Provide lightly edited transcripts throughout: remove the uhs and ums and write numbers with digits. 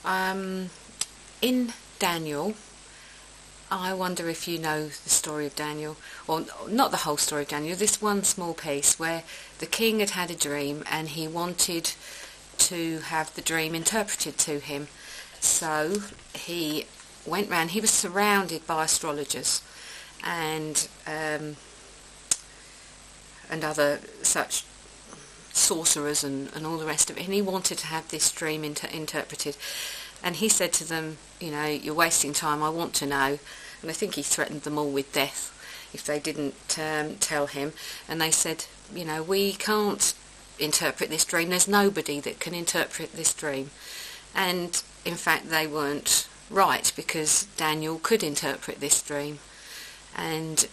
In Daniel, I wonder if you know the story of Daniel, or not the whole story of Daniel, this one small piece where the king had had a dream and he wanted to have the dream interpreted to him. So he went round, he was surrounded by astrologers and other such sorcerers and all the rest of it, and he wanted to have this dream interpreted. And he said to them, you're wasting time, I want to know. And I think he threatened them all with death if they didn't tell him. And they said, we can't interpret this dream, there's nobody that can interpret this dream. And in fact they weren't right, because Daniel could interpret this dream. And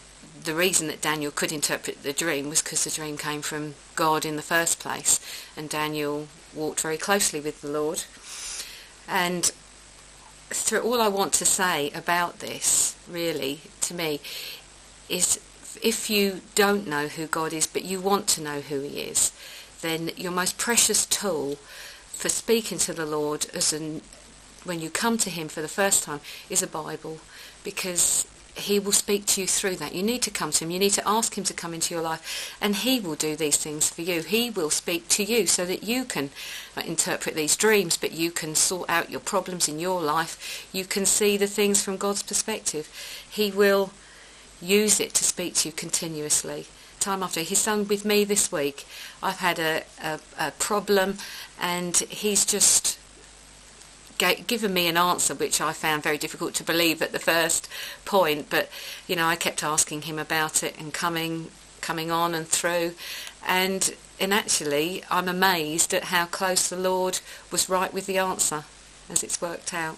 the reason that Daniel could interpret the dream was because the dream came from God in the first place, and Daniel walked very closely with the Lord. And through all I want to say about this, really, to me, is if you don't know who God is, but you want to know who he is, then your most precious tool for speaking to the Lord when you come to him for the first time is a Bible, because he will speak to you through that. You need to come to him, you need to ask him to come into your life, and he will do these things for you. He will speak to you so that you can interpret these dreams, but you can sort out your problems in your life. You can see the things from God's perspective. He will use it to speak to you continuously, time after. He's done with me this week. I've had a problem, and he's just given me an answer which I found very difficult to believe at the first point, but I kept asking him about it and coming on and through, and actually I'm amazed at how close the Lord was right with the answer as it's worked out.